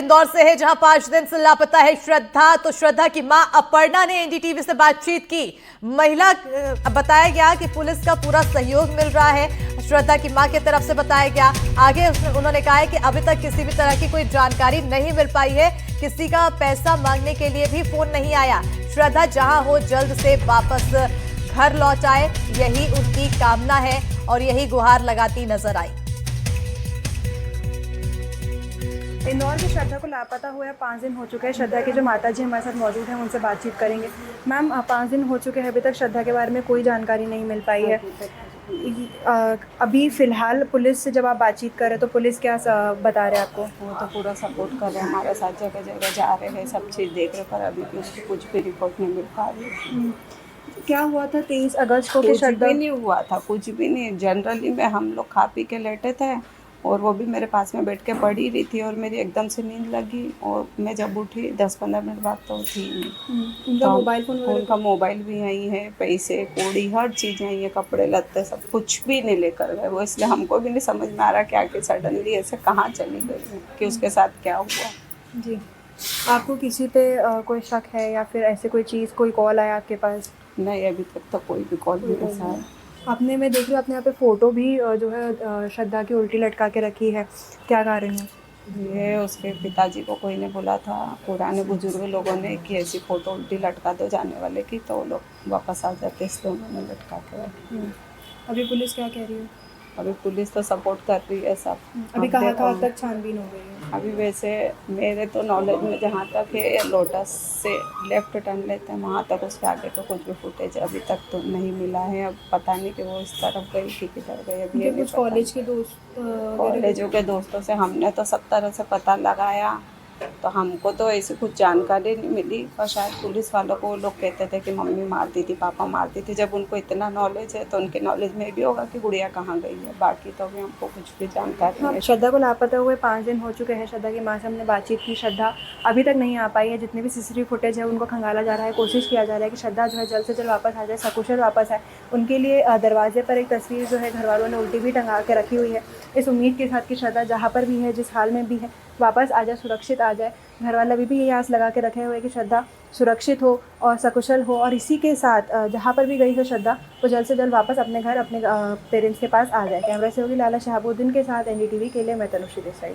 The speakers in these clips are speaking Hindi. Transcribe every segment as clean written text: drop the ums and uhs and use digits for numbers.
इंदौर से है, जहां 5 दिन से लापता है श्रद्धा। तो श्रद्धा की मां अपर्णा ने एनडीटीवी से बातचीत की। महिला बताया गया कि पुलिस का पूरा सहयोग मिल रहा है। श्रद्धा की मां की तरफ से बताया गया। आगे उन्होंने कहा है कि अभी तक किसी भी तरह की कोई जानकारी नहीं मिल पाई है, किसी का पैसा मांगने के लिए भी फोन नहीं आया। श्रद्धा जहां हो जल्द से वापस घर लौट आए, यही उनकी कामना है और यही गुहार लगाती नजर आई। इंदौर की श्रद्धा को लापता हुए 5 दिन हो चुके हैं। श्रद्धा के जो माता जी हमारे साथ मौजूद हैं, उनसे बातचीत करेंगे। मैम, 5 दिन हो चुके हैं, अभी तक श्रद्धा के बारे में कोई जानकारी नहीं मिल पाई है। अभी फिलहाल पुलिस से जब आप बातचीत कर रहे हैं तो पुलिस क्या बता रहे हैं आपको? वो तो पूरा सपोर्ट कर रहे हैं हमारे साथ, जगह जगह जा रहे हैं, सब चीज़ देख रहे, पर अभी भी उसकी कुछ भी रिपोर्ट नहीं मिल पा रही। क्या हुआ था 23 अगस्त को? कुछ श्रद्धा भी नहीं हुआ था, कुछ भी नहीं। जनरली में हम लोग खा पी के लेटे थे और वो भी मेरे पास में बैठ के पड़ी रही थी और मेरी एकदम से नींद लगी और मैं जब उठी 10-15 मिनट बाद तो थी नहीं। उनका मोबाइल फोन उनका मोबाइल भी यहीं है, पैसे कौड़ी हर चीज़ यहीं है, कपड़े लत्ते सब कुछ भी नहीं लेकर गए वो। इसलिए हमको भी नहीं समझ में आ रहा क्या कि सडनली ऐसे कहाँ चली गई, कि उसके साथ क्या हुआ। जी, आपको किसी पे कोई शक है या फिर ऐसे कोई चीज़, कोई कॉल आया आपके पास? नहीं, अभी तक तो कोई भी कॉल नहीं ऐसा है। आपने, मैं देख रही हूँ, आपने यहाँ पे फ़ोटो भी जो है श्रद्धा की उल्टी लटका के रखी है, क्या कारण है? ये उसके पिताजी को कोई ने बोला था, पुराने बुजुर्ग लोगों ने, कि ऐसी फ़ोटो उल्टी लटका दो जाने वाले की, तो वो लोग वापस आ जाते, इसलिए उन्होंने लटका के रखी। अभी पुलिस क्या कह रही है? अभी पुलिस तो सपोर्ट कर रही है सब। अभी कहाँ तक छानबीन हो गई है? अभी वैसे मेरे तो नॉलेज में जहाँ तक है, लोटस से लेफ्ट टर्न लेते हैं वहाँ तक, उसके आगे तो कुछ भी फुटेज अभी तक तो नहीं मिला है। अब पता नहीं कि वो इस तरफ गई कि किधर गई। अभी ये कुछ कॉलेज के दोस्त, कॉलेजों के दोस्तों से हमने तो सब तरह से पता लगाया, तो हमको तो ऐसी कुछ जानकारी नहीं मिली। और शायद पुलिस वालों को लोग कहते थे कि मम्मी मारती थी, पापा मारती थी। जब उनको इतना नॉलेज है तो उनके नॉलेज में भी होगा कि गुड़िया कहाँ गई है। बाकी तो अभी हमको कुछ भी जानकारी नहीं है। श्रद्धा को लापता हुए 5 दिन हो चुके हैं। श्रद्धा की माँ से हमने बातचीत की। श्रद्धा अभी तक नहीं आ पाई है। जितने भी सीसीटीवी फुटेज है उनको खंगाला जा रहा है, कोशिश किया जा रहा है कि श्रद्धा जो है जल्द से जल्द वापस आ जाए, सकुशल वापस आए। उनके लिए दरवाजे पर एक तस्वीर जो है घर वालों ने उल्टी भी टंगा के रखी हुई है, इस उम्मीद के साथ कि श्रद्धा जहाँ पर भी है, जिस हाल में भी है, वापस आ जाए, सुरक्षित आ जाए। घर वाले अभी भी यही आस लगा के रखे हुए कि श्रद्धा सुरक्षित हो और सकुशल हो, और इसी के साथ जहाँ पर भी गई हो श्रद्धा, वो जल्द से जल्द वापस अपने घर, अपने पेरेंट्स के पास आ जाए। कैमरा से होगी लाला शहाबुद्दीन के साथ एनडीटीवी के लिए मैं तनुश्री देसाई।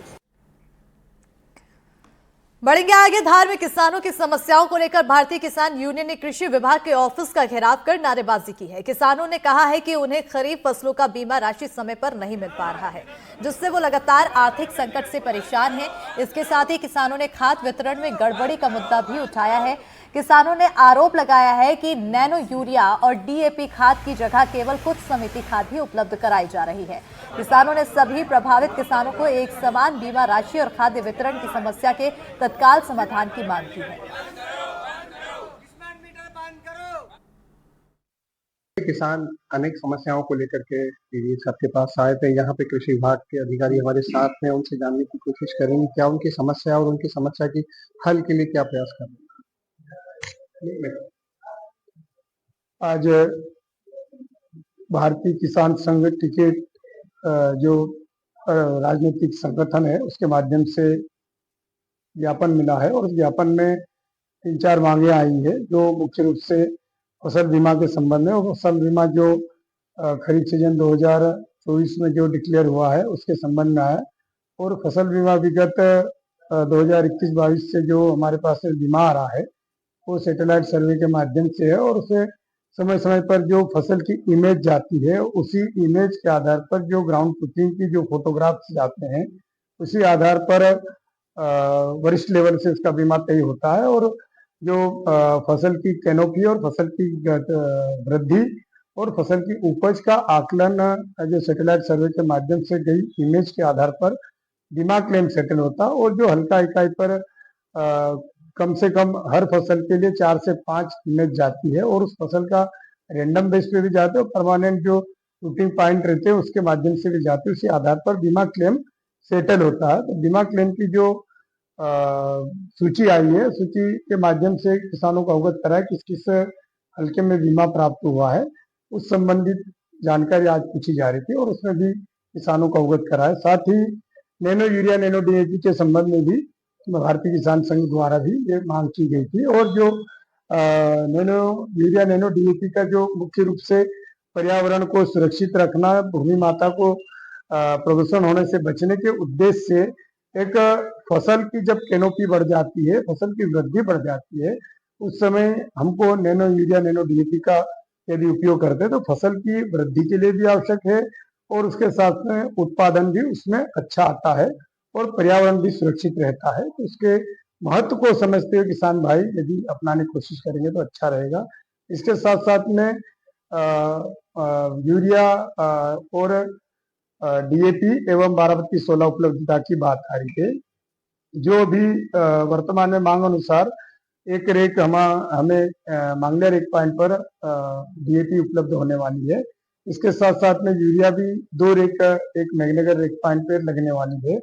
बढ़ेंगे आगे। धार में किसानों की समस्याओं को लेकर भारतीय किसान यूनियन ने कृषि विभाग के ऑफिस का घेराव कर नारेबाजी की है। किसानों ने कहा है कि उन्हें खरीफ फसलों का बीमा राशि समय पर नहीं मिल पा रहा है, जिससे वो लगातार आर्थिक संकट से परेशान हैं। इसके साथ ही किसानों ने खाद वितरण में गड़बड़ी का मुद्दा भी उठाया है। किसानों ने आरोप लगाया है कि नैनो यूरिया और डीएपी खाद की जगह केवल कुछ समिति खाद ही उपलब्ध कराई जा रही है। किसानों ने सभी प्रभावित किसानों को एक समान बीमा राशि और खाद्य वितरण की समस्या के तत्काल समाधान की मांग की है। किसान अनेक समस्याओं को लेकर के सबके पास आए थे। यहाँ पे कृषि विभाग के अधिकारी हमारे साथ हैं, उनसे जानने की कोशिश करेंगे क्या उनकी समस्या और उनकी समस्या की हल के लिए क्या प्रयास कर रहे हैं। आज भारतीय किसान संघ टिकट जो राजनीतिक संगठन है, उसके माध्यम से ज्ञापन मिला है और उस ज्ञापन में 3-4 मांगे आई है, जो मुख्य रूप से फसल बीमा के संबंध में, और फसल बीमा जो खरीफ सीजन 2024 में जो डिक्लेयर हुआ है उसके संबंध में है। और फसल बीमा विगत 2021-22 से जो हमारे पास बीमा आ रहा है वो सैटेलाइट सर्वे के माध्यम से है, और उसे समय समय पर जो फसल की इमेज जाती है, उसी इमेज के आधार पर जो ग्राउंड ट्रूथिंग की जो फोटोग्राफ्स जाते हैं, उसी आधार पर वरिष्ठ लेवल से उसका बीमा तय होता है। और जो फसल की कैनोपी और फसल की वृद्धि और फसल की उपज का आकलन जो सैटेलाइट सर्वे के माध्यम से गई इमेज के आधार पर बीमा क्लेम सेटल होता है। और जो हल्का इकाई पर कम से कम हर फसल के लिए 4 से 5 इमेज जाती है, और उस फसल का रैंडम बेस पे भी जाते हैं और परमानेंट जो शूटिंग पॉइंट रहते हैं उसके माध्यम से भी जाते हैं। उसी आधार पर बीमा क्लेम सेटल होता है। तो बीमा क्लेम की जो सूची आई है, सूची के माध्यम से किसानों को अवगत कराया किस किस हल्के में बीमा प्राप्त हुआ है, उस संबंधित जानकारी आज पूछी जा रही थी और उसमें भी किसानों को अवगत कराया। साथ ही नैनो यूरिया, नैनो डीएपी के संबंध में भी भारतीय किसान संघ द्वारा भी ये मांग की गई थी। और जो नैनो यूरिया नैनो डीएपी का जो मुख्य रूप से पर्यावरण को सुरक्षित रखना, भूमि माता को प्रदूषण होने से बचने के उद्देश्य से एक फसल की जब कैनोपी बढ़ जाती है, फसल की वृद्धि बढ़ जाती है, उस समय हमको नैनो यूरिया नैनो डीएपी का यदि उपयोग करते हैं तो फसल की वृद्धि के लिए भी आवश्यक है और उसके साथ में उत्पादन भी उसमें अच्छा आता है और पर्यावरण भी सुरक्षित रहता है। तो उसके महत्व को समझते हुए किसान भाई यदि अपनाने की कोशिश करेंगे तो अच्छा रहेगा। इसके साथ साथ में यूरिया और डीएपी एवं बारावती 16 उपलब्धता की बात आ रही है। जो भी वर्तमान में मांग अनुसार एक रेक हमें मांगलिया रेक पॉइंट पर डीएपी उपलब्ध होने वाली है। इसके साथ साथ में यूरिया भी 2 रेक एक मेघनगर रेक पॉइंट पर लगने वाली है।